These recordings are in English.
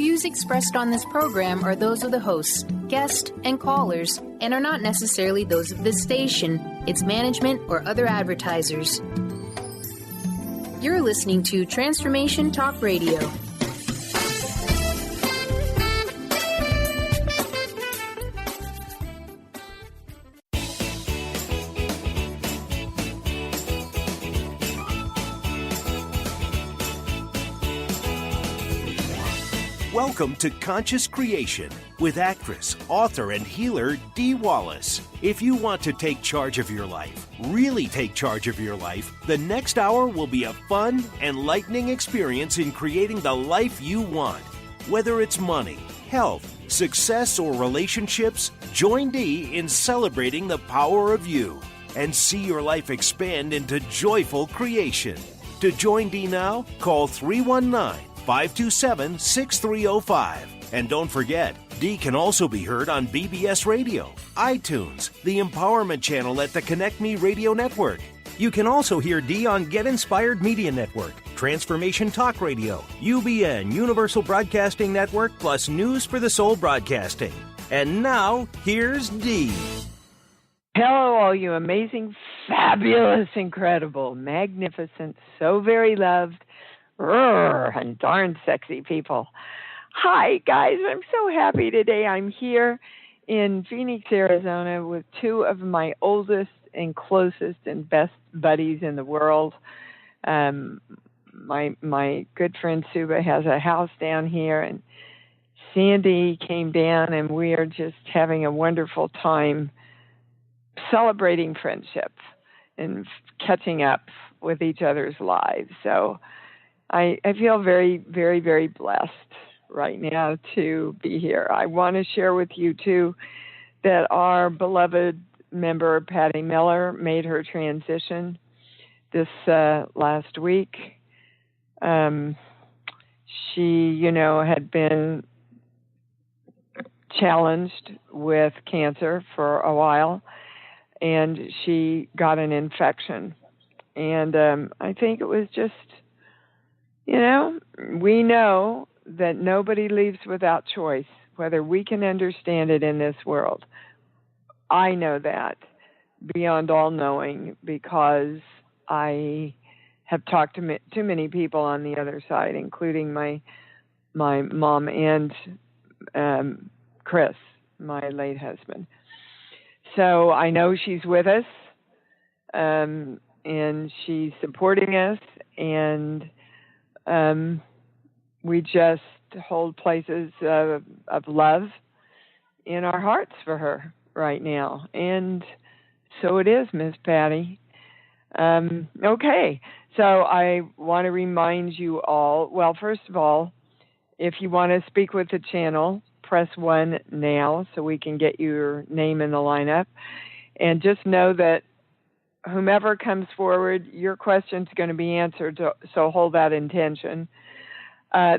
views expressed on this program are those of the hosts, guests, and callers, and are not necessarily those of this station, its management, or other advertisers. You're listening to Transformation Talk Radio. Welcome to Conscious Creation with actress, author, and healer Dee Wallace. If you want to take charge of your life, really take charge of your life, the next hour will be a fun, enlightening experience in creating the life you want. Whether it's money, health, success, or relationships, join Dee in celebrating the power of you and see your life expand into joyful creation. To join Dee now, call 319-527-6305. And don't forget, Dee can also be heard on BBS Radio, iTunes, the Empowerment Channel at the Connect Me Radio Network. You can also hear Dee on Get Inspired Media Network, Transformation Talk Radio, UBN, Universal Broadcasting Network, plus News for the Soul Broadcasting. And now, here's Dee. Hello, all you amazing, fabulous, incredible, magnificent, so very loved, and darn sexy people. Hi, guys. I'm so happy today. I'm here in Phoenix, Arizona with two of my oldest and closest and best buddies in the world. My good friend Suba has a house down here, and Sandy came down, and we are just having a wonderful time celebrating friendship and catching up with each other's lives. So I feel very, very, very blessed right now to be here. I want to share with you, too, that our beloved member, Patty Miller, made her transition this last week. She, had been challenged with cancer for a while, and she got an infection. And I think it was just, we know that nobody leaves without choice, whether we can understand it in this world. I know that beyond all knowing because I have talked to too many people on the other side, including my mom and Chris, my late husband. So I know she's with us, and she's supporting us, and we just hold places of love in our hearts for her right now. And so it is, Miss Patty. Okay, so I want to remind you all, well, first of all, if you want to speak with the channel, press 1 now so we can get your name in the lineup. And just know that whomever comes forward, your question's going to be answered, so hold that intention.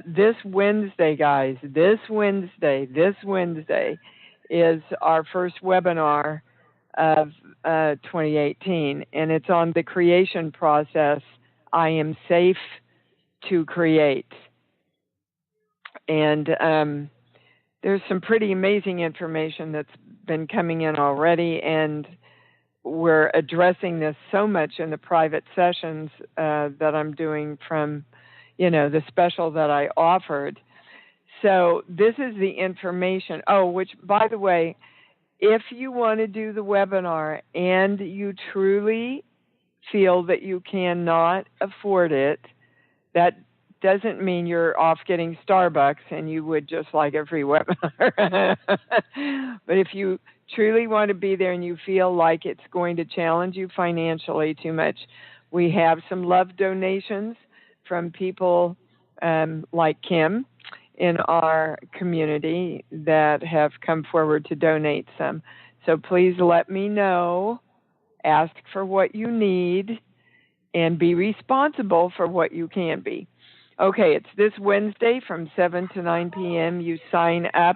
This Wednesday, guys, this Wednesday is our first webinar of 2018, and it's on the creation process. I am safe to create. And there's some pretty amazing information that's been coming in already, and we're addressing this so much in the private sessions that I'm doing from, the special that I offered. So this is the information. Oh, which, by the way, if you want to do the webinar and you truly feel that you cannot afford it, that doesn't mean you're off getting Starbucks and you would just like a free webinar. But if you truly want to be there and you feel like it's going to challenge you financially too much, we have some love donations from people like Kim in our community that have come forward to donate some. So please let me know, ask for what you need, and be responsible for what you can be. Okay, it's this Wednesday from 7 to 9 p.m. You sign up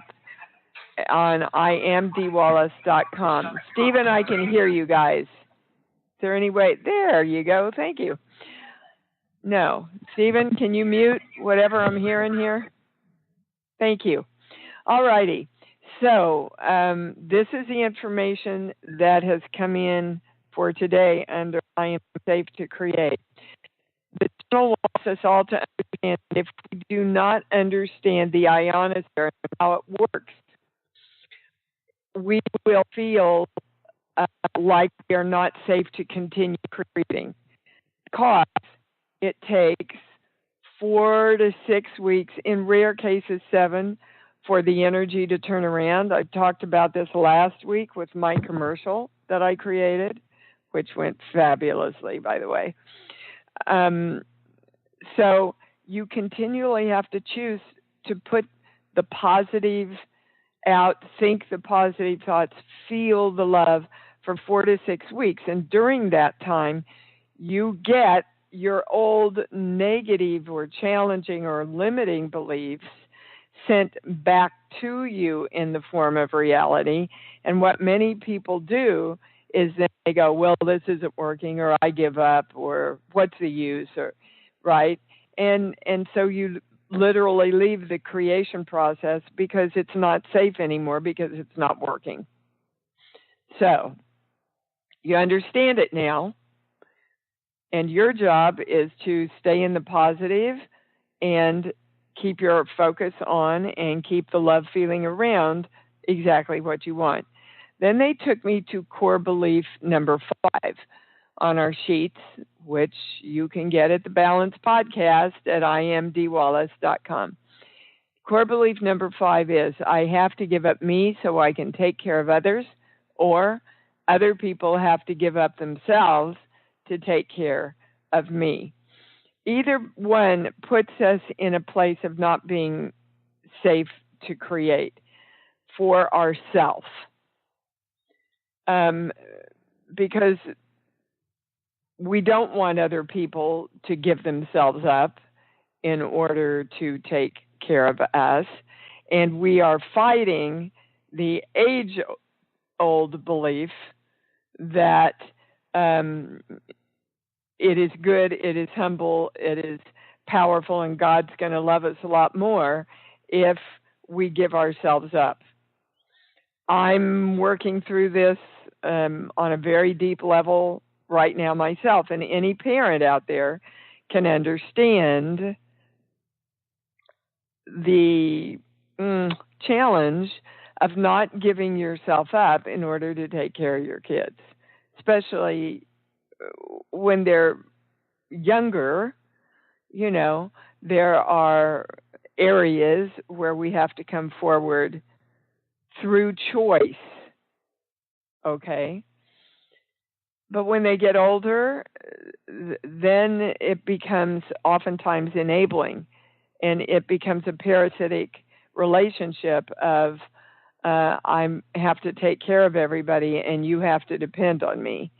on IamDeeWallace.com. Stephen, I can hear you guys. Is there any way? There you go. Thank you. No. Stephen, can you mute whatever I'm hearing here? Thank you. All righty. So this is the information that has come in for today under I Am Safe to Create. The journal wants us all to understand if we do not understand the ionosphere and how it works, we will feel like we are not safe to continue creating, because it takes 4 to 6 weeks, in rare cases 7, for the energy to turn around. I talked about this last week with my commercial that I created, which went fabulously, by the way. So you continually have to choose to put the positive out, think the positive thoughts, feel the love for 4 to 6 weeks. And during that time, you get your old negative or challenging or limiting beliefs sent back to you in the form of reality. And what many people do is then they go, well, this isn't working, or I give up, or what's the use, or right? And so you literally leave the creation process because it's not safe anymore, because it's not working. So you understand it now, and your job is to stay in the positive and keep your focus on and keep the love feeling around exactly what you want. Then they took me to core belief number 5 on our sheets, which you can get at the Balance Podcast at imdwallace.com. Core belief number 5 is, I have to give up me so I can take care of others, or other people have to give up themselves to take care of me. Either one puts us in a place of not being safe to create for ourselves. Because we don't want other people to give themselves up in order to take care of us. And we are fighting the age-old belief that it is good, it is humble, it is powerful, and God's going to love us a lot more if we give ourselves up. I'm working through this on a very deep level right now myself, and any parent out there can understand the challenge of not giving yourself up in order to take care of your kids, especially when they're younger. You know, there are areas where we have to come forward through choice, okay? But when they get older, then it becomes oftentimes enabling, and it becomes a parasitic relationship of I have to take care of everybody and you have to depend on me.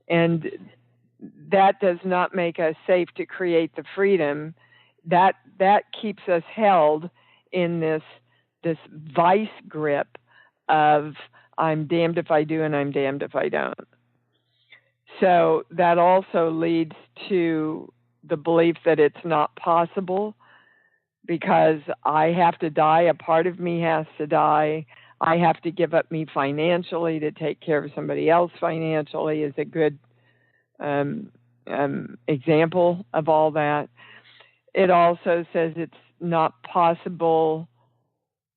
And that does not make us safe to create the freedom. That keeps us held in this vice grip of I'm damned if I do and I'm damned if I don't. So that also leads to the belief that it's not possible because I have to die, a part of me has to die, I have to give up me financially to take care of somebody else financially is a good example of all that. It also says it's not possible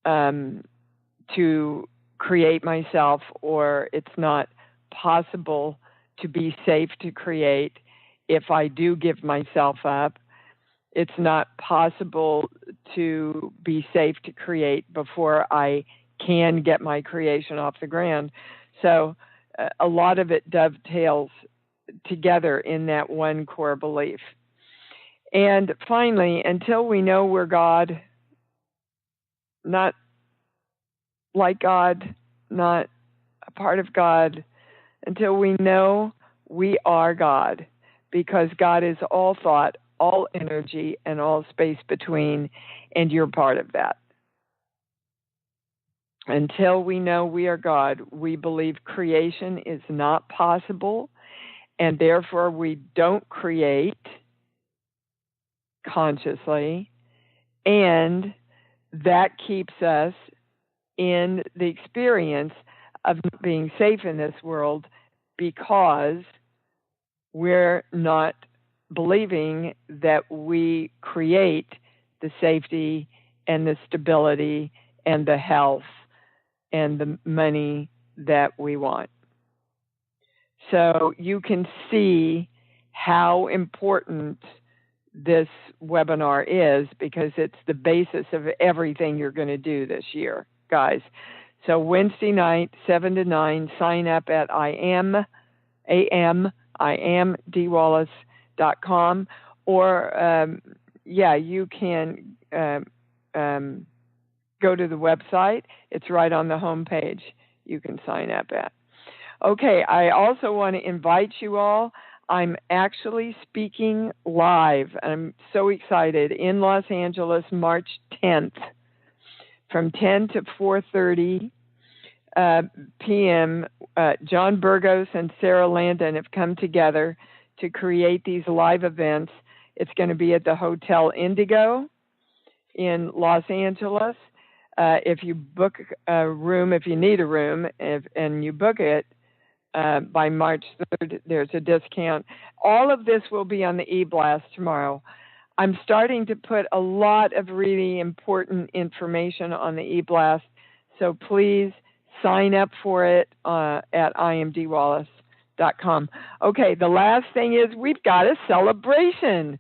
to create myself, or it's not possible to be safe to create if I do give myself up. It's not possible to be safe to create before I can get my creation off the ground. So a lot of it dovetails together in that one core belief. And finally, until we know we're God, not like God, not a part of God, until we know we are God, because God is all thought, all energy, and all space between, and you're part of that. Until we know we are God, we believe creation is not possible, and therefore we don't create consciously, and that keeps us in the experience of being safe in this world because we're not believing that we create the safety and the stability and the health and the money that we want. So you can see how important this webinar is because it's the basis of everything you're going to do this year, guys. So Wednesday night, 7 to 9, sign up at imdwallace.com, or you can go to the website. It's right on the home page. You can sign up at. Okay, I also want to invite you all. I'm actually speaking live. I'm so excited in Los Angeles, March 10th, from 10 to 4:30 p.m. John Burgos and Sarah Landon have come together to create these live events. It's going to be at the Hotel Indigo in Los Angeles. If you book a room, if you need a room, and you book it by March 3rd, there's a discount. All of this will be on the e-blast tomorrow. I'm starting to put a lot of really important information on the e-blast, so please sign up for it at imdwallace.com. Okay, the last thing is we've got a celebration.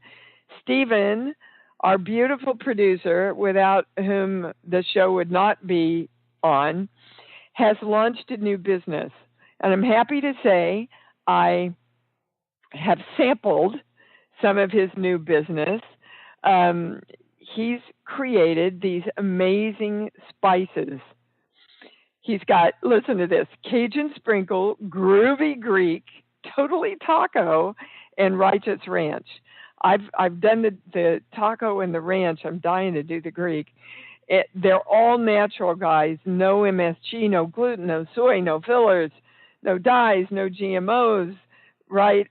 Stephen, our beautiful producer, without whom the show would not be on, has launched a new business. And I'm happy to say I have sampled some of his new business. He's created these amazing spices. He's got, listen to this, Cajun Sprinkle, Groovy Greek, Totally Taco, and Righteous Ranch. I've done the taco and the ranch. I'm dying to do the Greek. They're all natural, guys. No MSG, no gluten, no soy, no fillers, no dyes, no GMOs, right?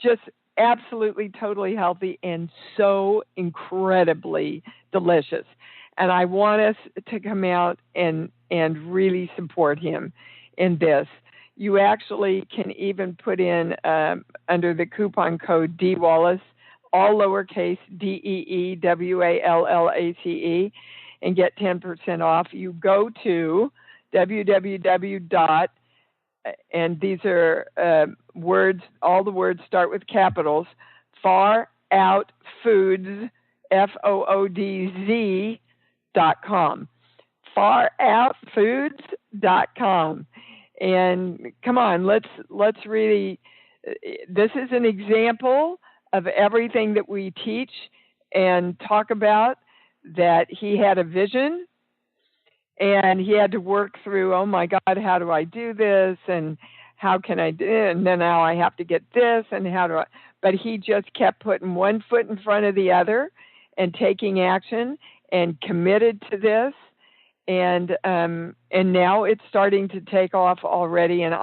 Just absolutely totally healthy and so incredibly delicious. And I want us to come out and really support him in this. You actually can even put in under the coupon code DWallace, all lowercase DEEWALLACE, and get 10% off. You go to www. And these are words, all the words start with capitals, Far Out Foods, FOODZ.com. FarOutFoods.com. And come on, let's really, this is an example of everything that we teach and talk about, that he had a vision and he had to work through, oh my God, how do I do this? And how can I do it? And then now I have to get this, and how do I, but he just kept putting one foot in front of the other and taking action and committed to this. And now it's starting to take off already, and we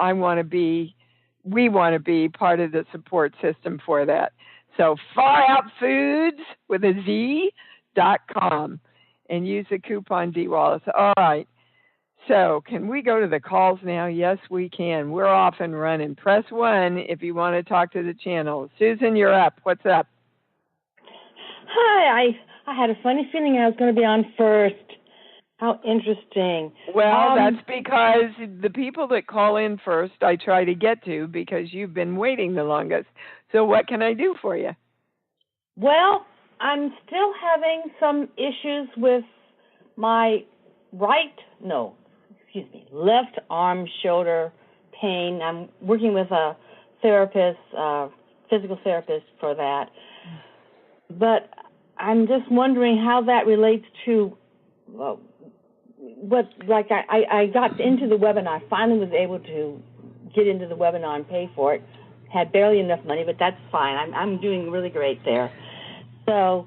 want to be part of the support system for that. So FarOutFoods with a Z.com and use the coupon DWallace. All right. So can we go to the calls now? Yes, we can. We're off and running. Press 1 if you want to talk to the channel. Susan, you're up. What's up? Hi. I had a funny feeling I was going to be on first. How interesting. Well, that's because the people that call in first I try to get to because you've been waiting the longest. So what can I do for you? Well, I'm still having some issues with my left arm shoulder pain. I'm working with a therapist, physical therapist for that. But I'm just wondering how that relates to I got into the webinar. I finally was able to get into the webinar and pay for it. Had barely enough money, but that's fine. I'm doing really great there. So,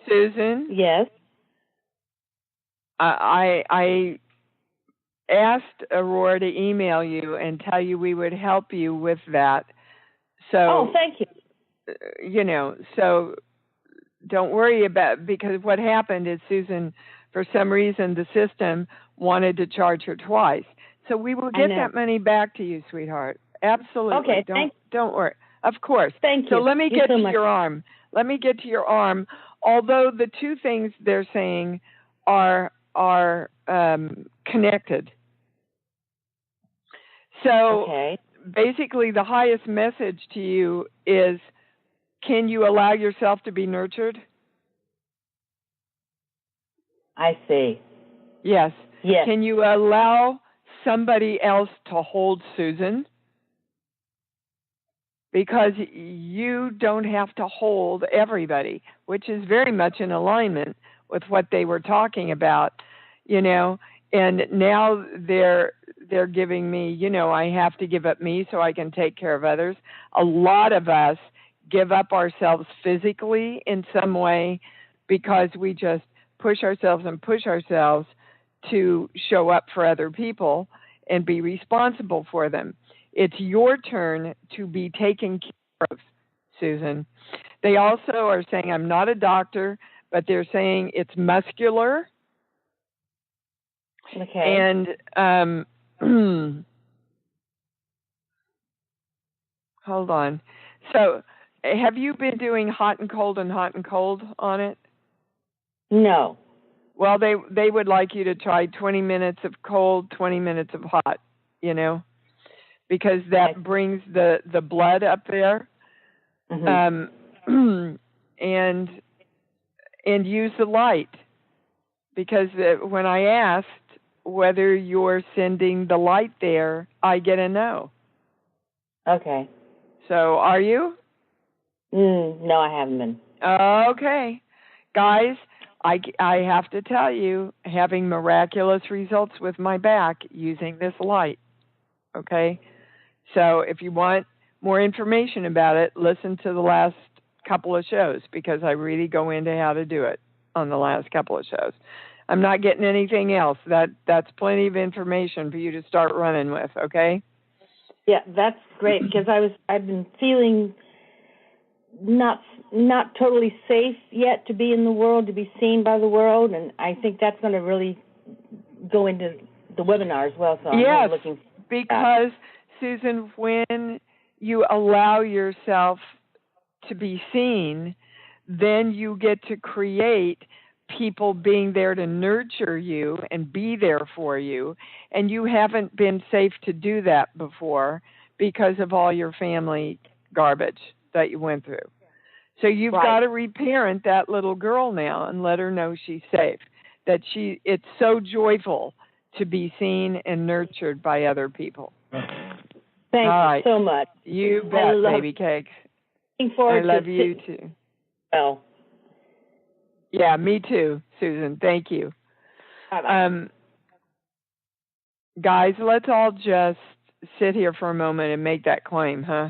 Susan? Yes? I asked Aurora to email you and tell you we would help you with that. So, thank you. So don't worry about, because what happened is Susan, for some reason, the system wanted to charge her twice. So we will get that money back to you, sweetheart. Absolutely. Okay, don't worry. Of course. Thank you. So let me get to much. your arm. Let me get to your arm. Although the two things they're saying are connected. So basically, the highest message to you is, can you allow yourself to be nurtured? I see. Yes. Yes. Can you allow somebody else to hold Susan? Because you don't have to hold everybody, which is very much in alignment with what they were talking about, and now they're giving me, I have to give up me so I can take care of others. A lot of us give up ourselves physically in some way because we just push ourselves to show up for other people and be responsible for them. It's your turn to be taken care of, Susan. They also are saying, I'm not a doctor, but they're saying it's muscular. Okay. And hold on. So have you been doing hot and cold on it? No. Well, they would like you to try 20 minutes of cold, 20 minutes of hot, because that brings the blood up there. Mm-hmm. and use the light, because when I asked whether you're sending the light there, I get a no. Okay. So are you? No, I haven't been. Okay. Guys, I have to tell you, having miraculous results with my back using this light. Okay? So if you want more information about it, listen to the last couple of shows, because I really go into how to do it on the last couple of shows. I'm not getting anything else. That's plenty of information for you to start running with, okay? Yeah, that's great, because I've been feeling not totally safe yet to be in the world, to be seen by the world, and I think that's going to really go into the webinar as well. So I'm really looking for that. Because Susan, when you allow yourself to be seen, then you get to create people being there to nurture you and be there for you. And you haven't been safe to do that before because of all your family garbage that you went through. So you've got to reparent that little girl now and let her know she's safe, that it's so joyful to be seen and nurtured by other people. Thank you so much. You bet, baby cakes. Looking forward I love you too. Well. Yeah, me too, Susan. Thank you. Bye-bye. Guys, let's all just sit here for a moment and make that claim, huh?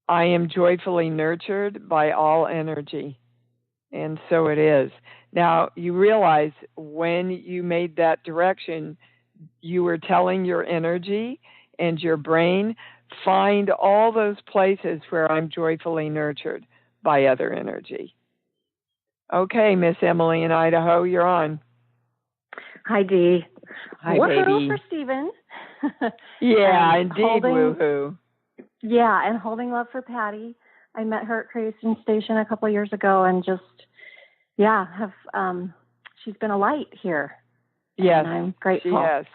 I am joyfully nurtured by all energy. And so it is. Now, you realize when you made that direction, you were telling your energy and your brain, find all those places where I'm joyfully nurtured by other energy. Okay, Miss Emily in Idaho, you're on. Hi, Dee. Hi, woohoo baby. For Stephen. Yeah, indeed, woohoo. Yeah, and holding love for Patty. I met her at Creation Station a couple of years ago, and just, she's been a light here. Yes, and I'm grateful. She has.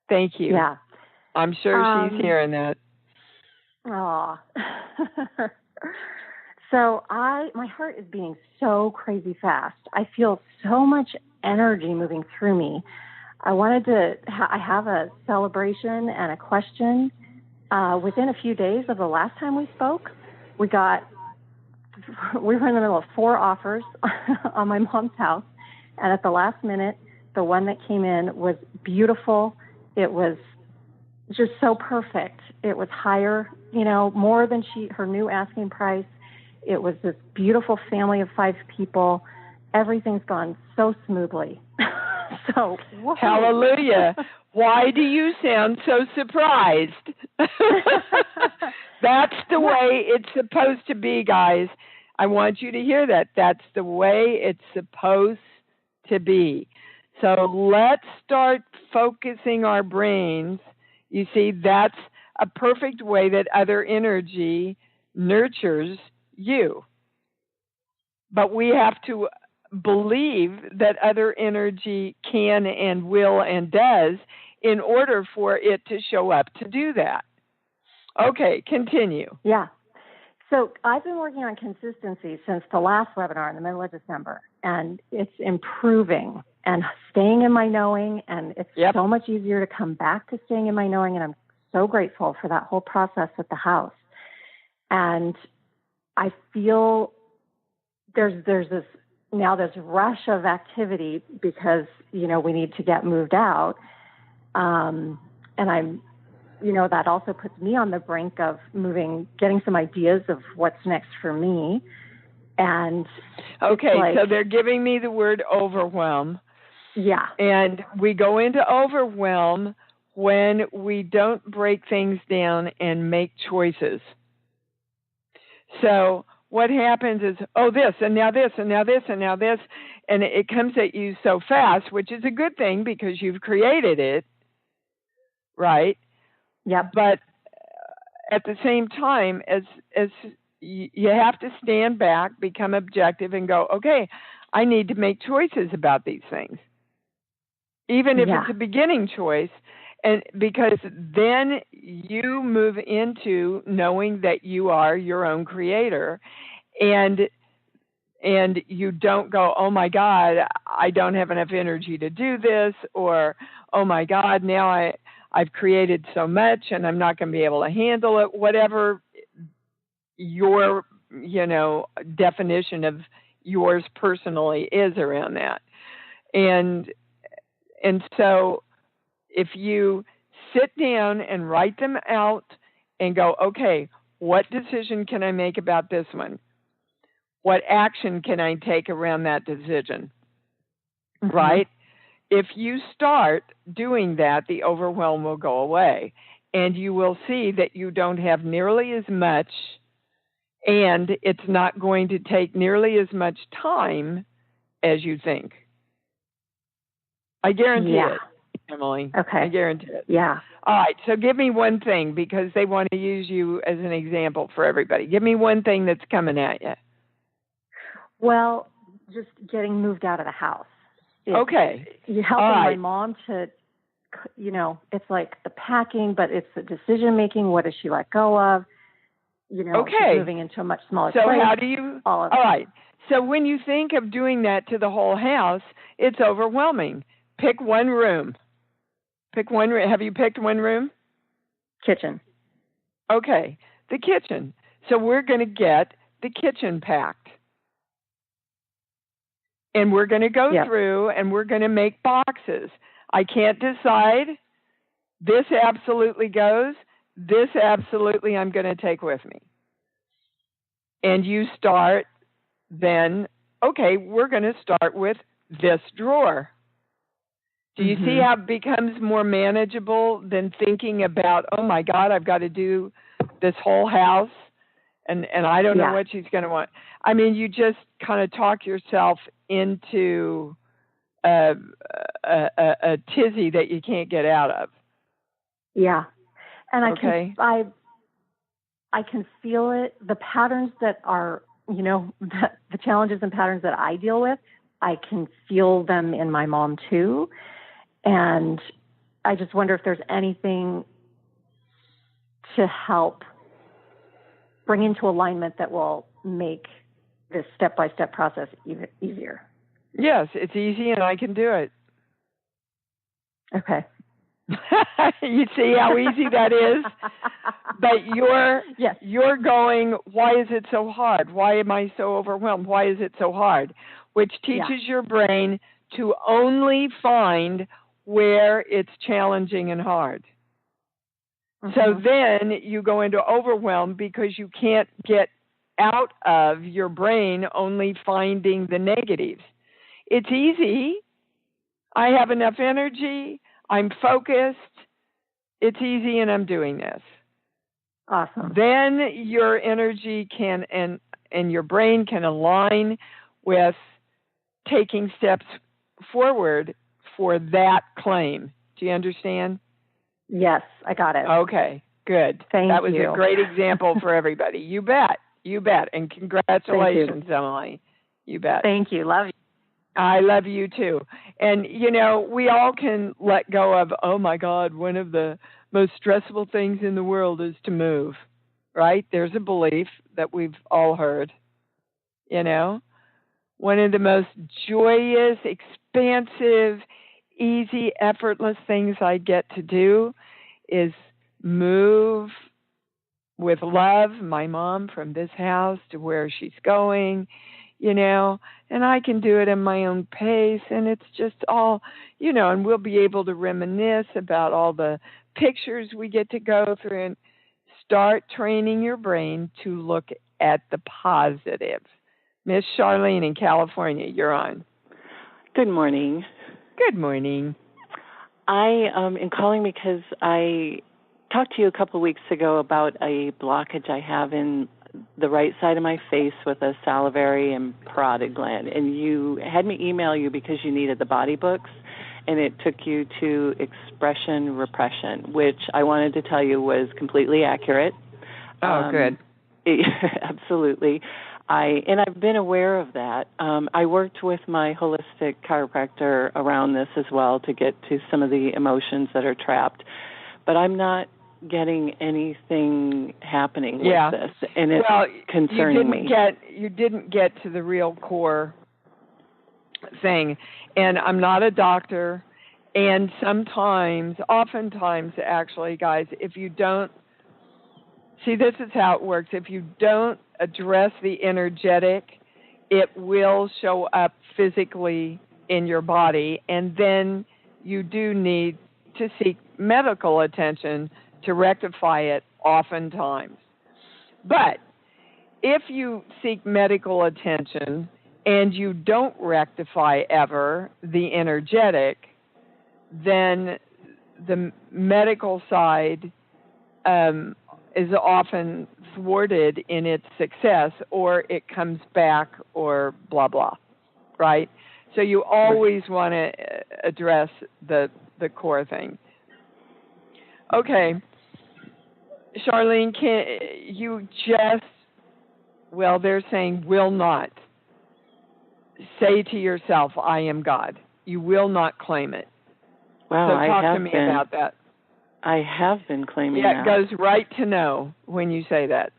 Thank you. Yeah. I'm sure she's hearing that. Aw. So my heart is beating so crazy fast. I feel so much energy moving through me. I wanted to, I have a celebration and a question. Within a few days of the last time we spoke, we were in the middle of 4 offers on my mom's house. And at the last minute, the one that came in was beautiful. It was just so perfect. It was higher, more than her new asking price. It was this beautiful family of 5 people. Everything's gone so smoothly. So, whoa. Hallelujah. Why do you sound so surprised? That's the way it's supposed to be, guys. I want you to hear that. That's the way it's supposed to be. So let's start focusing our brains. You see, that's a perfect way that other energy nurtures you. But we have to believe that other energy can and will and does in order for it to show up to do that. Okay, continue. Yeah. So I've been working on consistency since the last webinar in the middle of December, and it's improving and staying in my knowing, and it's so much easier to come back to staying in my knowing, and I'm so grateful for that whole process at the house. And I feel there's this rush of activity because, we need to get moved out. And I'm, that also puts me on the brink of getting some ideas of what's next for me. And okay, so they're giving me the word overwhelm. Yeah. And we go into overwhelm when we don't break things down and make choices. So what happens is, this, and now this, and now this, and now this, and it comes at you so fast, which is a good thing because you've created it, right? Yeah. But at the same time, as you have to stand back, become objective, and go, okay, I need to make choices about these things, even if it's a beginning choice. And because then you move into knowing that you are your own creator, and you don't go, oh my God, I don't have enough energy to do this, or oh my God, now I've created so much and I'm not going to be able to handle it. Whatever your definition of yours personally is around that, and so. If you sit down and write them out and go, okay, what decision can I make about this one? What action can I take around that decision? Mm-hmm. Right? If you start doing that, the overwhelm will go away. And you will see that you don't have nearly as much, and it's not going to take nearly as much time as you think. I guarantee it. Emily. Okay. I guarantee it. Yeah. All right. So give me one thing, because they want to use you as an example for everybody. Give me one thing that's coming at you. Well, just getting moved out of the house. Okay. You're helping my mom to, it's like the packing, but it's the decision making. What does she let go of? She's moving into a much smaller place. So how do you? All right. So when you think of doing that to the whole house, it's overwhelming. Pick one room. Pick one room. Have you picked one room? Kitchen. Okay, the kitchen. So we're going to get the kitchen packed. And we're going to go through and we're going to make boxes. I can't decide. This absolutely goes. This absolutely I'm going to take with me. And you start then, okay, we're going to start with this drawer. Do you see how it becomes more manageable than thinking about, oh my God, I've got to do this whole house and I don't know what she's going to want. I mean, you just kind of talk yourself into a tizzy that you can't get out of. Yeah. And I can feel it. The patterns that are, the challenges and patterns that I deal with, I can feel them in my mom too. And I just wonder if there's anything to help bring into alignment that will make this step-by-step process even easier. Yes, it's easy and I can do it. Okay. You see how easy that is? But you're going, why is it so hard? Why am I so overwhelmed? Why is it so hard? Which teaches your brain to only find where it's challenging and hard. So then you go into overwhelm because you can't get out of your brain only finding the negatives. It's easy. I have enough energy. I'm focused. It's easy and I'm doing this. Awesome. Then your energy can, and and your brain can align with taking steps forward for that claim. Do you understand? Yes, I got it. Okay, good. Thank that was you. a great example for everybody. You bet. And congratulations, Emily. You bet. Thank you. Love you. I love you too. And, we all can let go of, oh my God, one of the most stressful things in the world is to move, right? There's a belief that we've all heard, One of the most joyous, expansive, easy, effortless things I get to do is move with love my mom from this house to where she's going, and I can do it in my own pace, and it's just all, and we'll be able to reminisce about all the pictures we get to go through and start training your brain to look at the positive. Miss Charlene in California, you're on. Good morning. Good morning. I am calling because I talked to you a couple of weeks ago about a blockage I have in the right side of my face with a salivary and parotid gland. And you had me email you because you needed the body books, and it took you to expression repression, which I wanted to tell you was completely accurate. Oh, good. Absolutely. I've been aware of that. I worked with my holistic chiropractor around this as well to get to some of the emotions that are trapped. But I'm not getting anything happening with this, and it's concerning me. You didn't get to the real core thing, and I'm not a doctor, and oftentimes, actually, guys, if you don't, see, this is how it works. If you don't address the energetic, it will show up physically in your body, and then you do need to seek medical attention to rectify it oftentimes. But if you seek medical attention and you don't rectify ever the energetic, then the medical side is often thwarted in its success, or it comes back, or blah, blah, right? So you always want to address the core thing. Okay. Charlene, can you they're saying will not say to yourself, I am God. You will not claim it. Wow, so talk to me about that. I have been claiming that. that. Yeah, it goes right to no when you say that.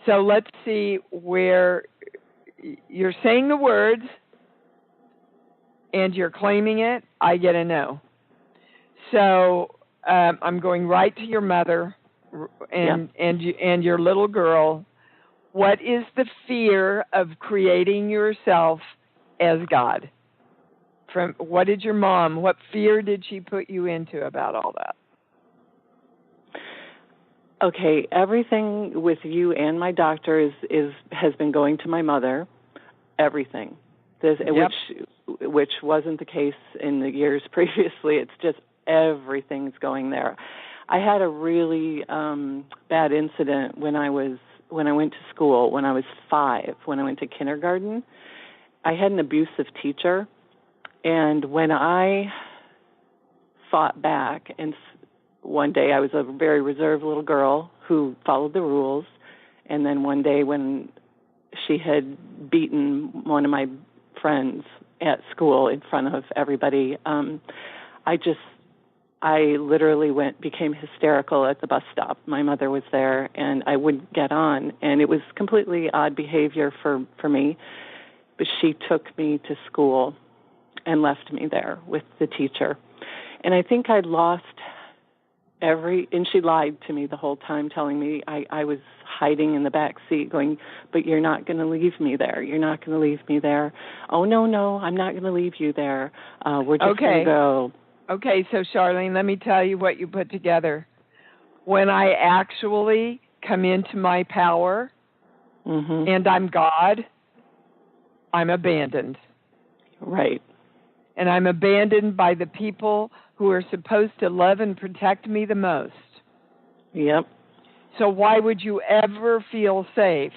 So let's see where you're saying the words and you're claiming it. I get a no. So I'm going right to your mother and your little girl. What is the fear of creating yourself as God? What did your mom, what fear did she put you into about all that? Okay, everything with you and my doctor has been going to my mother. Everything, which wasn't the case in the years previously. It's just everything's going there. I had a really bad incident when I went to school when I was 5. When I went to kindergarten, I had an abusive teacher, and when I fought back and one day I was a very reserved little girl who followed the rules, and then one day when she had beaten one of my friends at school in front of everybody, I literally became hysterical at the bus stop. My mother was there, and I wouldn't get on, and it was completely odd behavior for me, but she took me to school and left me there with the teacher. And I think I'd lost and she lied to me the whole time, telling me I was hiding in the back seat going, but you're not going to leave me there. You're not going to leave me there. Oh, no, I'm not going to leave you there. We're just going to go. Okay, so Charlene, let me tell you what you put together. When I actually come into my power and I'm God, I'm abandoned. Right. And I'm abandoned by the people who are supposed to love and protect me the most. Yep. So why would you ever feel safe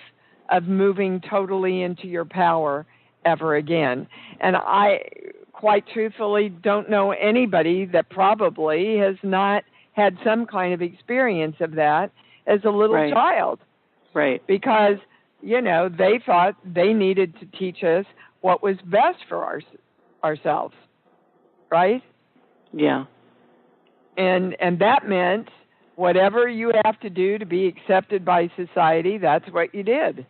of moving totally into your power ever again. And I, quite truthfully, don't know anybody that probably has not had some kind of experience of that as a little child. Right. Because, they thought they needed to teach us what was best for ourselves. Right? Yeah. And that meant whatever you have to do to be accepted by society, that's what you did.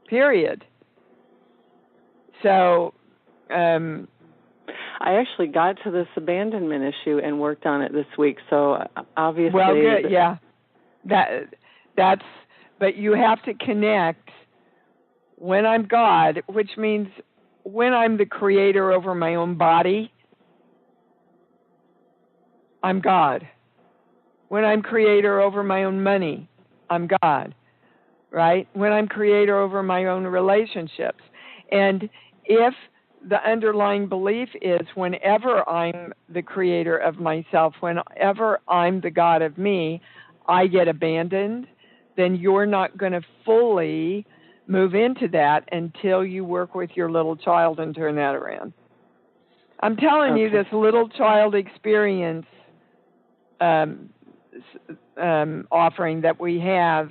Period. So, I actually got to this abandonment issue and worked on it this week. So obviously, well, good, yeah. But you have to connect when I'm God, which means when I'm the creator over my own body, I'm God. When I'm creator over my own money, I'm God, right? When I'm creator over my own relationships. And if the underlying belief is whenever I'm the creator of myself, whenever I'm the God of me, I get abandoned, then you're not going to fully move into that until you work with your little child and turn that around. I'm telling you, this little child experience offering that we have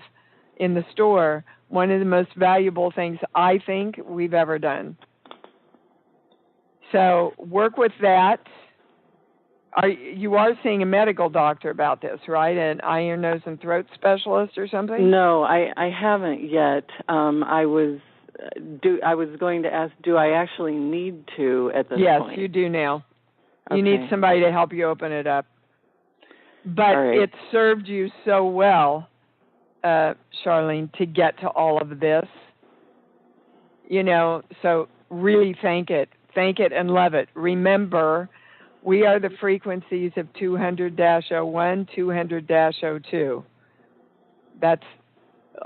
in the store, one of the most valuable things I think we've ever done. So work with that. You are seeing a medical doctor about this, right? An ear, nose, and throat specialist or something? No, I haven't yet. I was going to ask, do I actually need to at this point? Yes, you do now. You need somebody to help you open it up. But it served you so well, Charlene, to get to all of this. So really thank it and love it. Remember, we are the frequencies of 200-01, 200-02. That's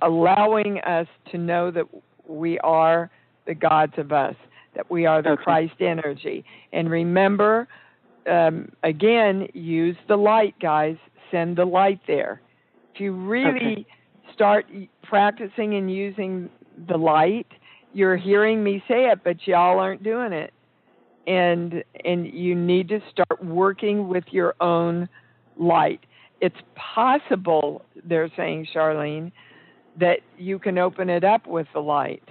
allowing us to know that we are the gods of us, that we are the Christ energy. And remember, again, use the light, guys. Send the light there. If you really start practicing and using the light, you're hearing me say it, but y'all aren't doing it. And you need to start working with your own light. It's possible, they're saying, Charlene, that you can open it up with the light.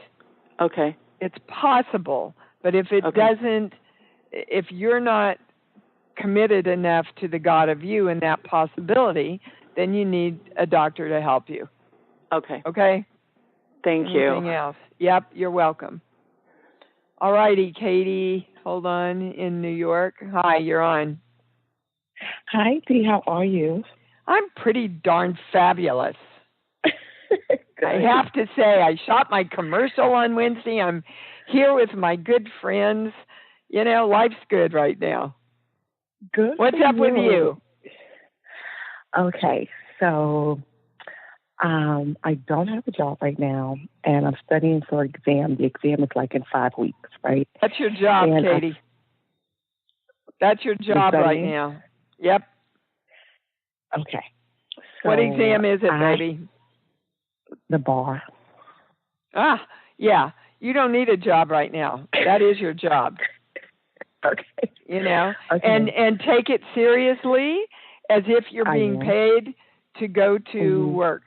Okay. It's possible, but if it doesn't, if you're not committed enough to the God of you and that possibility, then you need a doctor to help you. Okay. Okay? Thank you. Anything else? Yep, you're welcome. All righty, Katie, hold on, in New York. Hi, you're on. Hi, Dee, how are you? I'm pretty darn fabulous. I have to say, I shot my commercial on Wednesday. I'm here with my good friends. Life's good right now. Good. What's up with you? Okay, so I don't have a job right now, and I'm studying for an exam. The exam is like in 5 weeks, right? That's your job, Katie. That's your job right now. Yep. Okay. So what exam is it, baby? The bar. Yeah. You don't need a job right now. That is your job. Okay. And take it seriously as if you're being paid to go to work.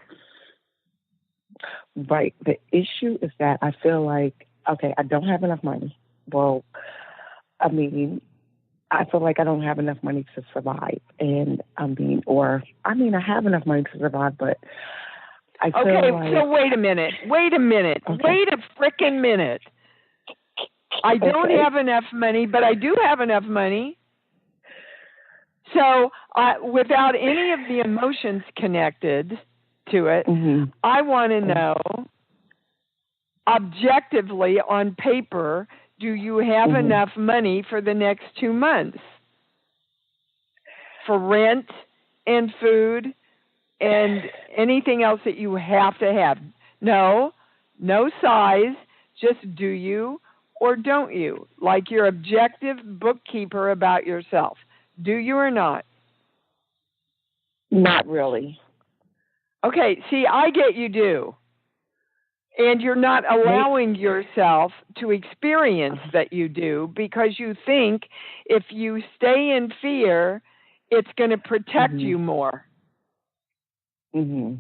Right. The issue is that I feel like, I don't have enough money. Well, I feel like I don't have enough money to survive. And I have enough money to survive, but I feel like... so wait a minute. Okay. Wait a frickin' minute. I don't have enough money, but I do have enough money. So without any of the emotions connected to it, I want to know, objectively, on paper, do you have enough money for the next 2 months? For rent and food and anything else that you have to have? No size, just do you or don't you? Like your objective bookkeeper about yourself. Do you or not? Not really. Okay, see, I get you do. And you're not allowing yourself to experience that you do because you think if you stay in fear, it's going to protect you more. Mm-hmm.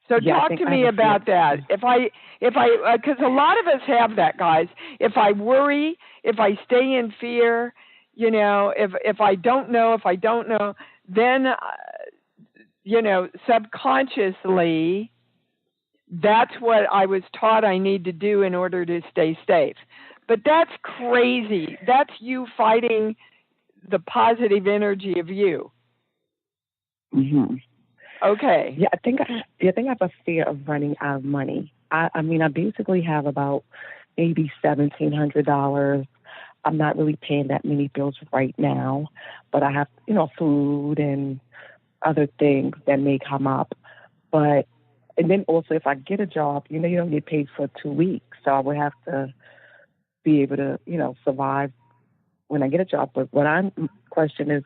So talk to me about that. Because a lot of us have that, guys. If I worry, if I stay in fear, if I don't know, then, subconsciously, that's what I was taught I need to do in order to stay safe. But that's crazy. That's you fighting the positive energy of you. Mm-hmm. Okay. Yeah, I think I have a fear of running out of money. I mean, I basically have about maybe $1,700. I'm not really paying that many bills right now, but I have, food and other things that may come up. And then also if I get a job, you don't get paid for 2 weeks. So I would have to be able to, survive when I get a job. But what I'm question is,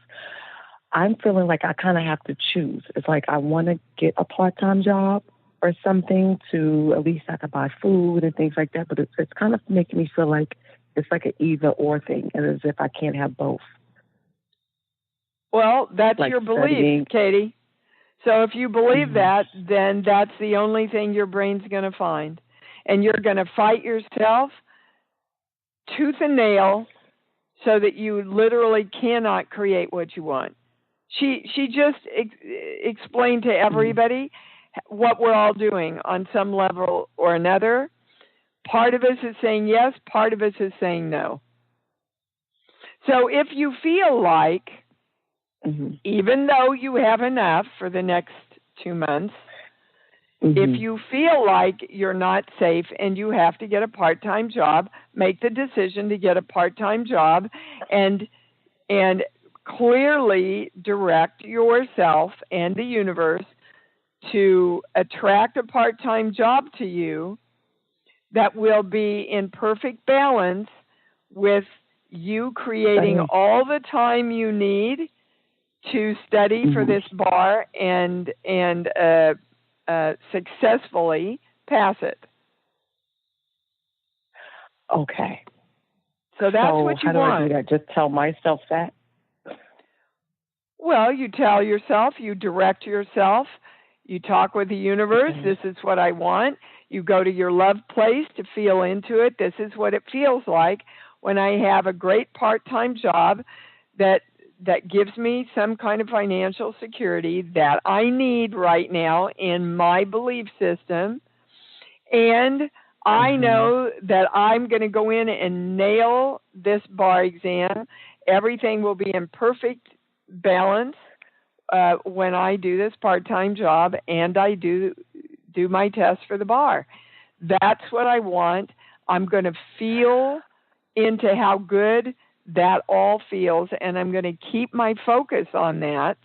I'm feeling like I kind of have to choose. It's like I want to get a part-time job or something to at least I can buy food and things like that. But it's kind of making me feel like it's like an either-or thing, and as if I can't have both. Well, that's like your belief, studying. Katie. So if you believe that, then that's the only thing your brain's going to find. And you're going to fight yourself tooth and nail so that you literally cannot create what you want. She just explained to everybody what we're all doing on some level or another. Part of us is saying yes, part of us is saying no. So if you feel like, even though you have enough for the next 2 months, if you feel like you're not safe and you have to get a part-time job, make the decision to get a part-time job and clearly direct yourself and the universe to attract a part-time job to you that will be in perfect balance with you creating all the time you need to study for this bar and successfully pass it. Okay. So that's what you how do want. I do that? Just tell myself that? Well, you tell yourself, you direct yourself, you talk with the universe, this is what I want. You go to your love place to feel into it. This is what it feels like when I have a great part-time job that gives me some kind of financial security that I need right now in my belief system. And I know that I'm going to go in and nail this bar exam. Everything will be in perfect balance when I do this part-time job and I do my test for the bar. That's what I want. I'm going to feel into how good that all feels, and I'm going to keep my focus on that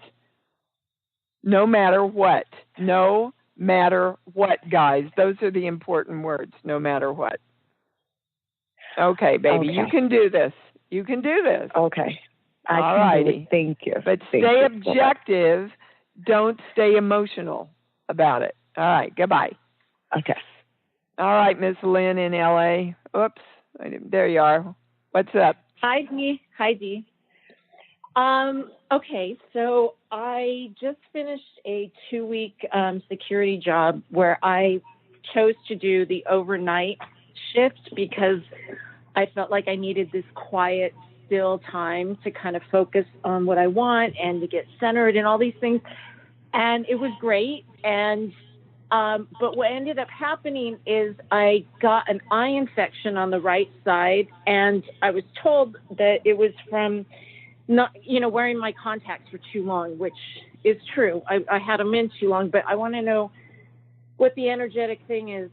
no matter what. No matter what, guys. Those are the important words, no matter what. Okay, baby, you can do this. You can do this. Okay. All can righty. do it. Thank you. But stay objective. Don't stay emotional about it. All right, goodbye. Okay. All right, Miss Lynn in L.A. Oops, there you are. What's up? Hi, Dee. Okay, so I just finished a 2-week security job where I chose to do the overnight shift because I felt like I needed this quiet, still time to kind of focus on what I want and to get centered and all these things. And it was great. And but what ended up happening is I got an eye infection on the right side, and I was told that it was from not, wearing my contacts for too long, which is true. I had them in too long, but I want to know what the energetic thing is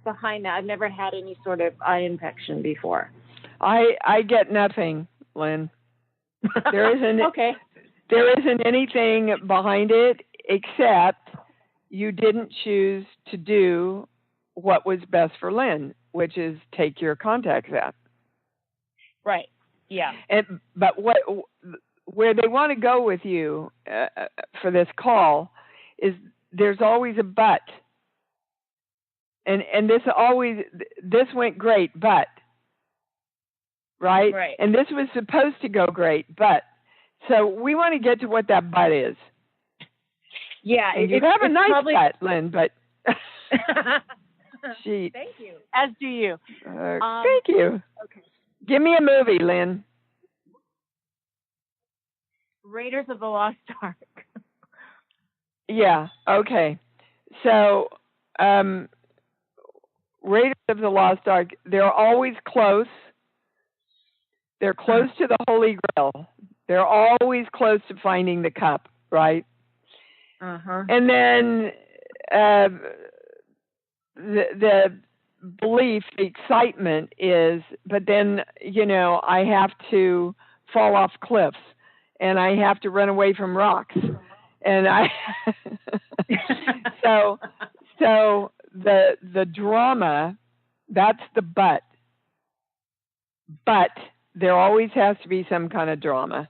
behind that. I've never had any sort of eye infection before. I get nothing, Lynn. There isn't okay. There isn't anything behind it except you didn't choose to do what was best for Lynn, which is take your contacts out. Right. Yeah. But where they want to go with you for this call is there's always a but. And this went great, but right? And this was supposed to go great, but so we want to get to what that but is. Yeah, and you have a nice butt, Lynn, but she. Thank you. As do you. Thank you. Okay. Give me a movie, Lynn. Raiders of the Lost Ark. Yeah. Okay. So, Raiders of the Lost Ark. They're always close. They're close to the Holy Grail. They're always close to finding the cup, right? And then the belief, the excitement is, but then, I have to fall off cliffs and I have to run away from rocks. And so the drama, that's the but. But there always has to be some kind of drama.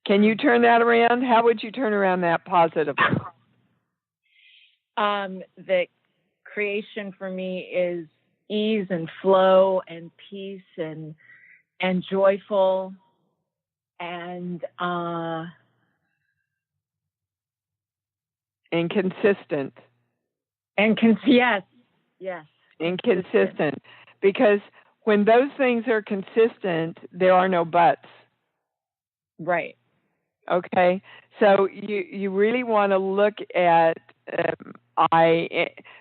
Can you turn that around? How would you turn around that positively? The creation for me is ease and flow and peace and joyful and consistent. Yes. And consistent. Because when those things are consistent, there are no buts. Right. Okay, so you really want to look at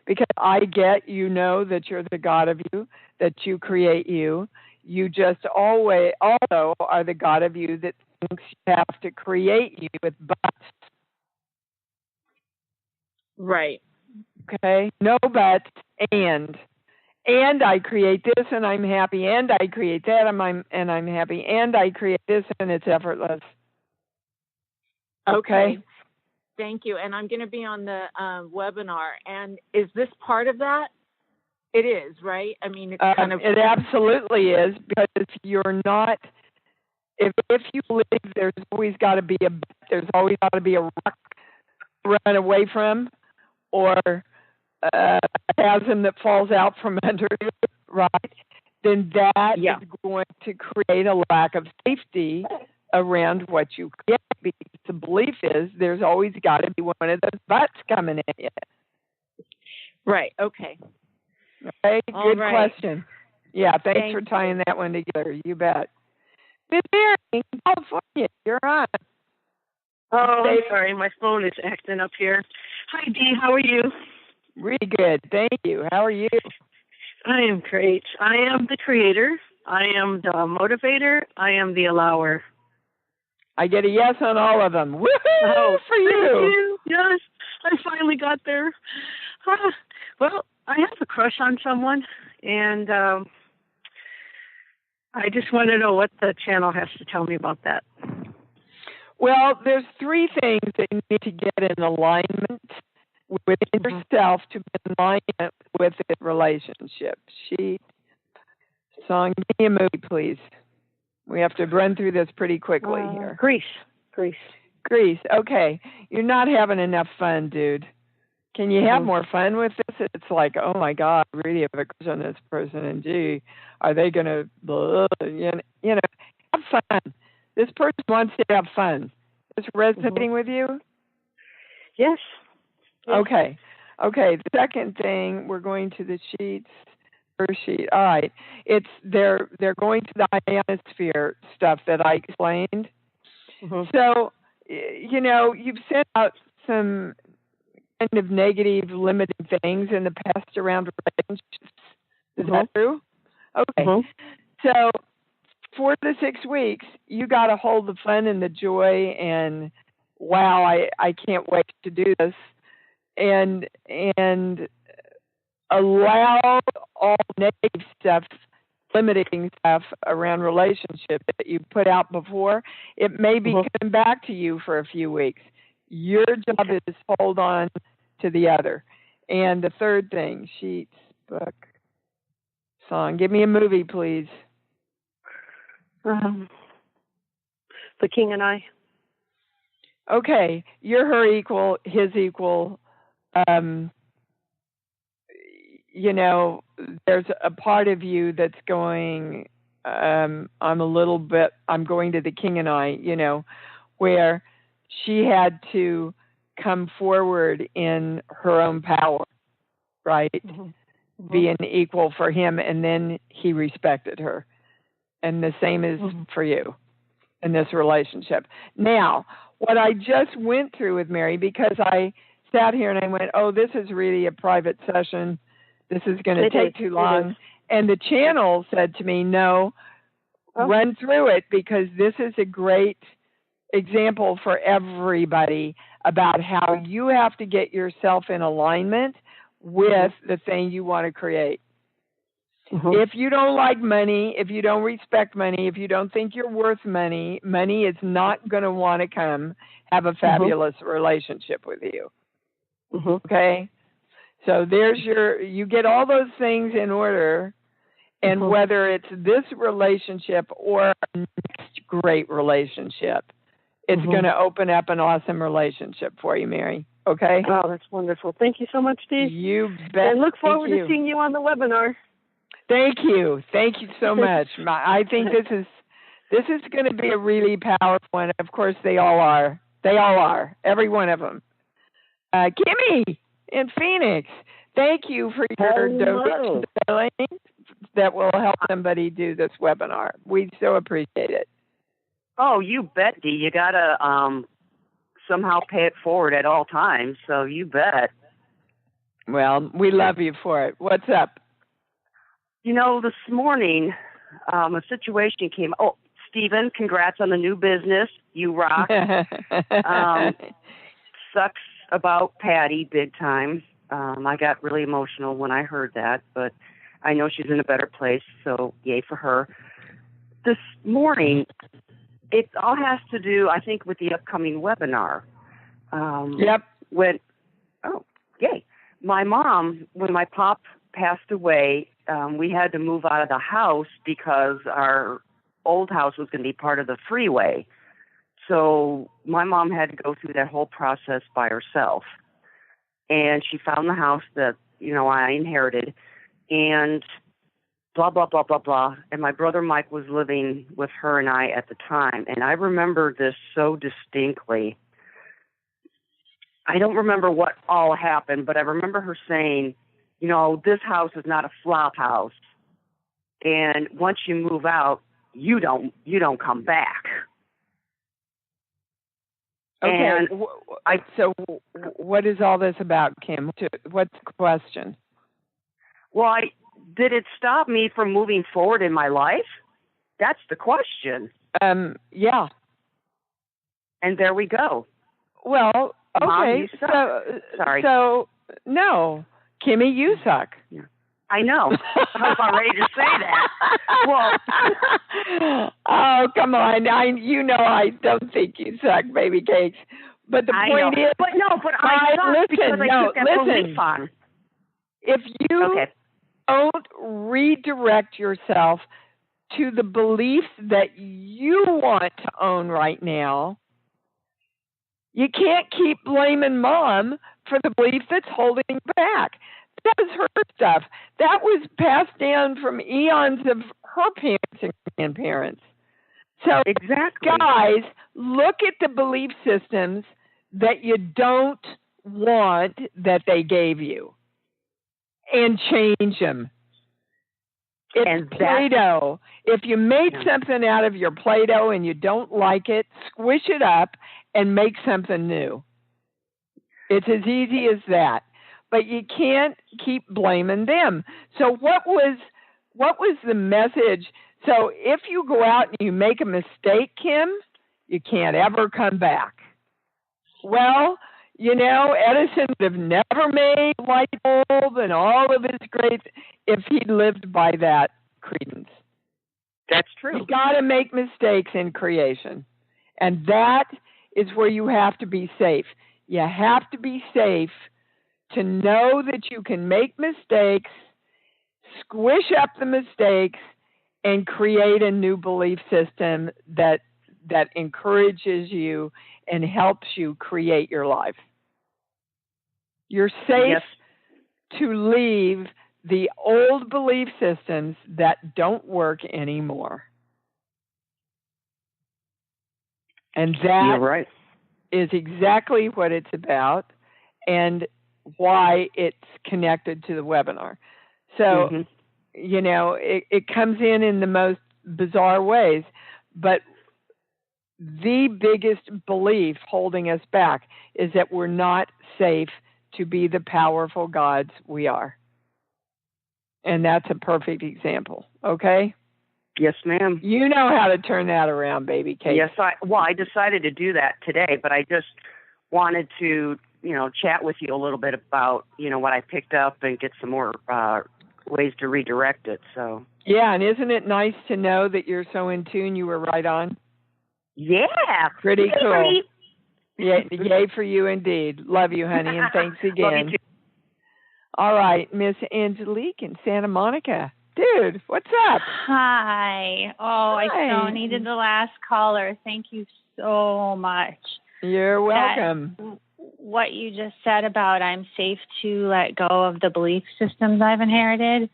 because I get that you're the God of you, that you create you. You just always also are the God of you that thinks you have to create you with buts. Right. Okay, no buts and I create this and I'm happy, and I create that and I'm happy, and I create this and it's effortless. Okay. Thank you. And I'm going to be on the webinar. And is this part of that? It is, right? I mean, it's kind of. It absolutely is, because if you're not, if you believe there's always got to be there's always got to be a rock to run away from, or a chasm that falls out from under you, right? Then that is going to create a lack of safety around what you create, because the belief is there's always got to be one of those butts coming at you. Right. Okay. Good question. Yeah, thanks for tying that one together. You bet. Miss Mary in California, you're on. Oh, I'm sorry. My phone is acting up here. Hi, Dee. How are you? Really good. Thank you. How are you? I am great. I am the creator. I am the motivator. I am the allower. I get a yes on all of them. Woohoo for you. Thank you. Yes, I finally got there. Well, I have a crush on someone, and I just want to know what the channel has to tell me about that. Well, there's 3 things that you need to get in alignment within yourself to be in alignment with the relationship. Song, give me a movie, please. We have to run through this pretty quickly here. Grease. Okay. You're not having enough fun, dude. Can you have more fun with this? It's like, oh my God, I really have a crush on this person, and gee, are they going to, have fun. This person wants to have fun. Is it resonating with you? Yes. Okay. The second thing, we're going to the sheets. First sheet. All right. They're going to the ionosphere stuff that I explained. So, you've sent out some kind of negative, limiting things in the past around relationships. Is that true? Okay. So, for the 6 weeks, you got to hold the fun and the joy, and wow, I can't wait to do this, and allow all negative stuff, limiting stuff around relationships that you put out before. It may be coming back to you for a few weeks. Your job is to hold on to the other. And the third thing, sheets, book, song. Give me a movie, please. The King and I. Okay, you're her equal, his equal. there's a part of you that's going, I'm going to the king and I, where she had to come forward in her own power, right? Mm-hmm. Be an equal for him, and then he respected her. And the same is for you in this relationship. Now, what I just went through with Mary, because I sat here and I went, oh, this is really a private session. This is going to take too long. And the channel said to me, no, run through it, because this is a great example for everybody about how you have to get yourself in alignment with the thing you want to create. If you don't like money, if you don't respect money, if you don't think you're worth money, money is not going to want to come have a fabulous relationship with you. Okay? So you get all those things in order, and whether it's this relationship or a next great relationship, it's going to open up an awesome relationship for you, Mary. Okay? Oh, that's wonderful. Thank you so much, Dee. You bet. And look forward to seeing you on the webinar. Thank you. Thank you so much. I think this is going to be a really powerful one. Of course, they all are. They all are. Every one of them. Kimmy in Phoenix, thank you for your donation, darling. That will help somebody do this webinar. We so appreciate it. Oh, you bet, Dee. You got to somehow pay it forward at all times, so you bet. Well, we love you for it. What's up? This morning, a situation came. Oh, Stephen, congrats on the new business. You rock. Sucks about Patty big time. I got really emotional when I heard that, but I know she's in a better place, so yay for her. This morning, it all has to do, I think, with the upcoming webinar. Yep. Yay. My mom, when my pop passed away, we had to move out of the house because our old house was going to be part of the freeway. So my mom had to go through that whole process by herself. And she found the house that, I inherited, and blah, blah, blah, blah, blah. And my brother Mike was living with her and I at the time. And I remember this so distinctly. I don't remember what all happened, but I remember her saying, this house is not a flop house. And once you move out, you don't come back. Okay. And so what is all this about, Kim? What's the question? Well, did it stop me from moving forward in my life? That's the question. Yeah. And there we go. Well, okay. Mom, you suck. Sorry. So, no. Kimmy, you suck. Yeah. I know. I was about ready to say that. Well, oh, come on. I don't think you suck, baby cakes. But the point is... But I suck because I took that belief on. If you don't redirect yourself to the beliefs that you want to own right now, you can't keep blaming Mom for the belief that's holding you back. That was her stuff. That was passed down from eons of her parents and grandparents. So, exactly. Guys, look at the belief systems that you don't want that they gave you and change them. It's Play-Doh. If you made something out of your Play-Doh and you don't like it, squish it up and make something new. It's as easy as that. But you can't keep blaming them. So what was the message? So if you go out and you make a mistake, Kim, you can't ever come back. Well, Edison would have never made a light bulb and all of his great if he'd lived by that credence. That's true. You got to make mistakes in creation. And that is where you have to be safe. You have to be safe to know that you can make mistakes, squish up the mistakes, and create a new belief system that encourages you and helps you create your life. You're safe to leave the old belief systems that don't work anymore. And that You're right. is exactly what it's about and why it's connected to the webinar. So, you know, it comes in the most bizarre ways, but the biggest belief holding us back is that we're not safe to be the powerful gods we are. And that's a perfect example, okay? Yes, ma'am. You know how to turn that around, baby Kate. Yes, I decided to do that today, but I just wanted to, you know, chat with you a little bit about, you know, what I picked up and get some more ways to redirect it. So. Yeah, and isn't it nice to know that you're so in tune? You were right on. Yeah. Pretty Yay cool. Yay for you indeed. Love you, honey, and thanks again. Love you too. All right, Miss Angelique in Santa Monica. Dude, what's up? Hi. Oh, Hi. I so needed the last caller. Thank you so much. You're welcome. What you just said about I'm safe to let go of the belief systems I've inherited,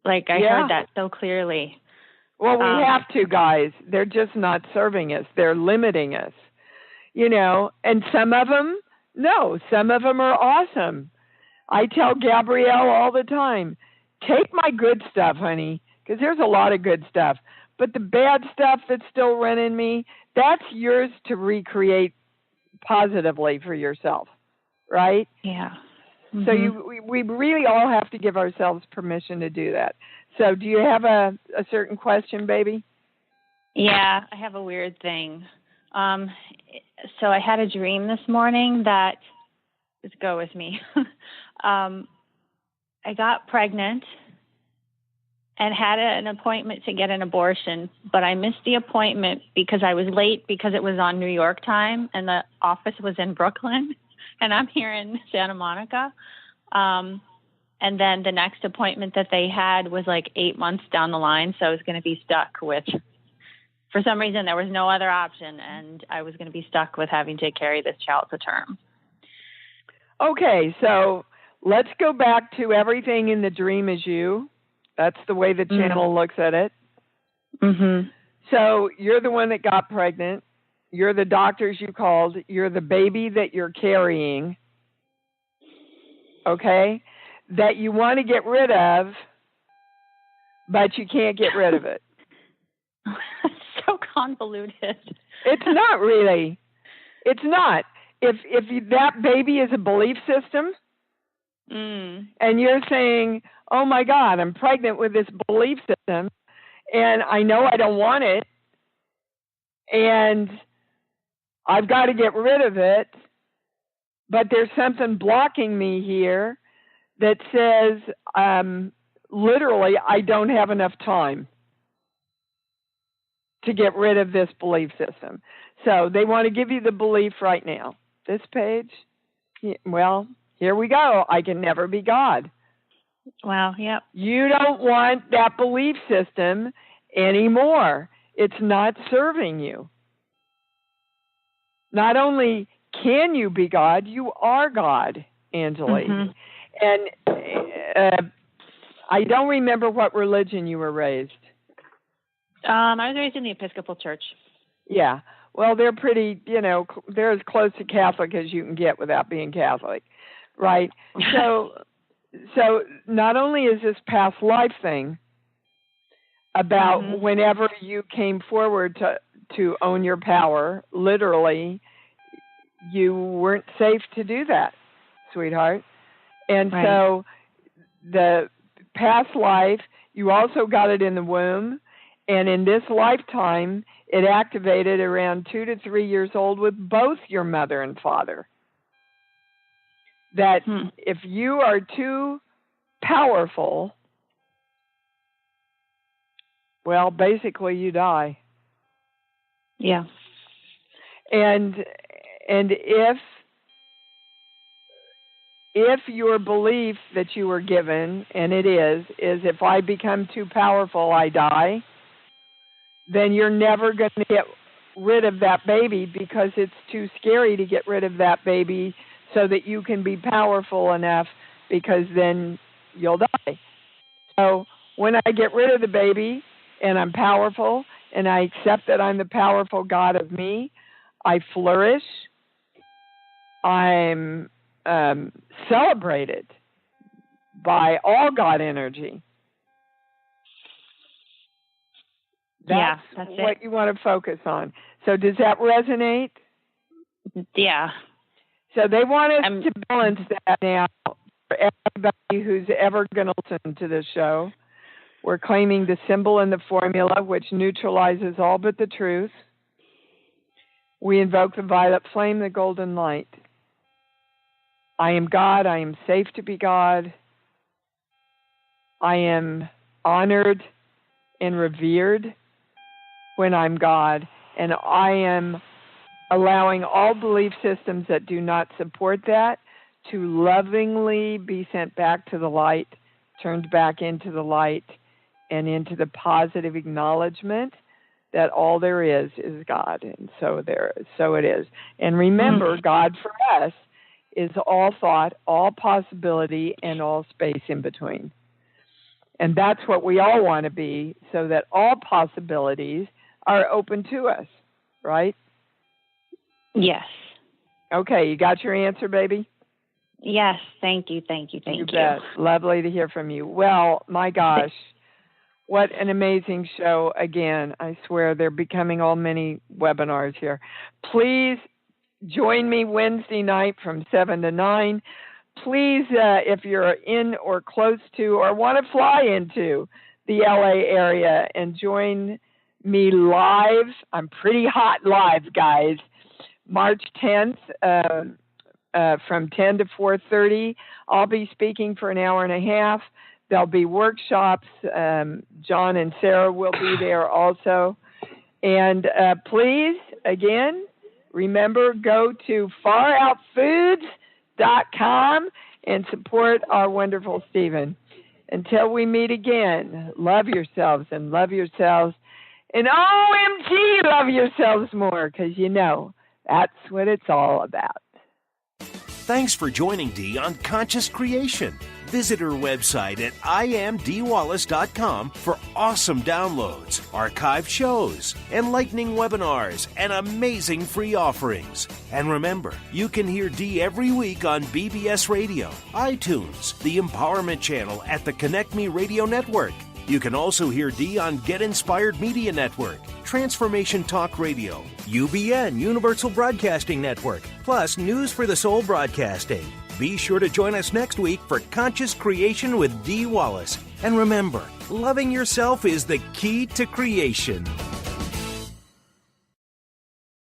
like I heard that so clearly. Well, we have to, guys. They're just not serving us. They're limiting us. You know, and some of them, some of them are awesome. I tell Gabrielle all the time, take my good stuff, honey, because there's a lot of good stuff. But the bad stuff that's still running me, that's yours to recreate positively for yourself, right? Yeah. Mm-hmm. So we really all have to give ourselves permission to do that. So do you have a certain question, baby? Yeah, I have a weird thing. So I had a dream this morning that, just go with me. I got pregnant and had an appointment to get an abortion, but I missed the appointment because I was late because it was on New York time and the office was in Brooklyn and I'm here in Santa Monica. And then the next appointment that they had was like 8 months down the line, so I was going to be stuck with, for some reason, there was no other option, and I was going to be stuck with having to carry this child to term. Okay, so let's go back to everything in the dream is you. That's the way the channel looks at it. Mm-hmm. So you're the one that got pregnant. You're the doctors you called. You're the baby that you're carrying, okay, that you want to get rid of, but you can't get rid of it. So convoluted. It's not really. It's not. If that baby is a belief system, and you're saying, oh my God, I'm pregnant with this belief system, and I know I don't want it, and I've got to get rid of it, but there's something blocking me here that says, literally, I don't have enough time to get rid of this belief system. So they want to give you the belief right now. This page, well, here we go. I can never be God. Wow, yep. You don't want that belief system anymore. It's not serving you. Not only can you be God, you are God, Angelique. And I don't remember what religion you were raised. I was raised in the Episcopal Church. Yeah. Well, they're pretty, they're as close to Catholic as you can get without being Catholic, right? So not only is this past life thing about whenever you came forward to own your power, literally, you weren't safe to do that, sweetheart. And so the past life, you also got it in the womb. And in this lifetime, it activated around 2 to 3 years old with both your mother and father. That if you are too powerful, well, basically you die. Yeah. And if your belief that you were given, and it is if I become too powerful, I die, then you're never going to get rid of that baby because it's too scary to get rid of that baby so that you can be powerful enough, because then you'll die. So when I get rid of the baby and I'm powerful and I accept that I'm the powerful God of me, I flourish. I'm celebrated by all God energy. That's what you want to focus on. So does that resonate? Yeah. So they want us to balance that now for everybody who's ever going to listen to this show. We're claiming the symbol and the formula, which neutralizes all but the truth. We invoke the violet flame, the golden light. I am God. I am safe to be God. I am honored and revered when I'm God. And I am allowing all belief systems that do not support that to lovingly be sent back to the light, turned back into the light, and into the positive acknowledgement that all there is God. And so it is. And remember, God for us is all thought, all possibility, and all space in between. And that's what we all want to be, so that all possibilities are open to us, right? Yes. Okay, you got your answer, baby? Yes, thank you. You bet. Lovely to hear from you. Well, my gosh, what an amazing show. Again, I swear they're becoming all many webinars here. Please join me Wednesday night from 7 to 9. Please, if you're in or close to or want to fly into the LA area and join me live. I'm pretty hot live, guys. March 10th from 10 to 4:30. I'll be speaking for an hour and a half. There'll be workshops. John and Sarah will be there also. And please, again, remember, go to faroutfoods.com and support our wonderful Stephen. Until we meet again, love yourselves and love yourselves. And OMG, love yourselves more, because you know that's what it's all about. Thanks for joining Dee on Conscious Creation. Visit her website at imdwallace.com for awesome downloads, archived shows, enlightening webinars, and amazing free offerings. And remember, you can hear Dee every week on BBS Radio, iTunes, the Empowerment Channel at the Connect Me Radio Network. You can also hear Dee on Get Inspired Media Network, Transformation Talk Radio, UBN Universal Broadcasting Network, plus News for the Soul Broadcasting. Be sure to join us next week for Conscious Creation with Dee Wallace. And remember, loving yourself is the key to creation.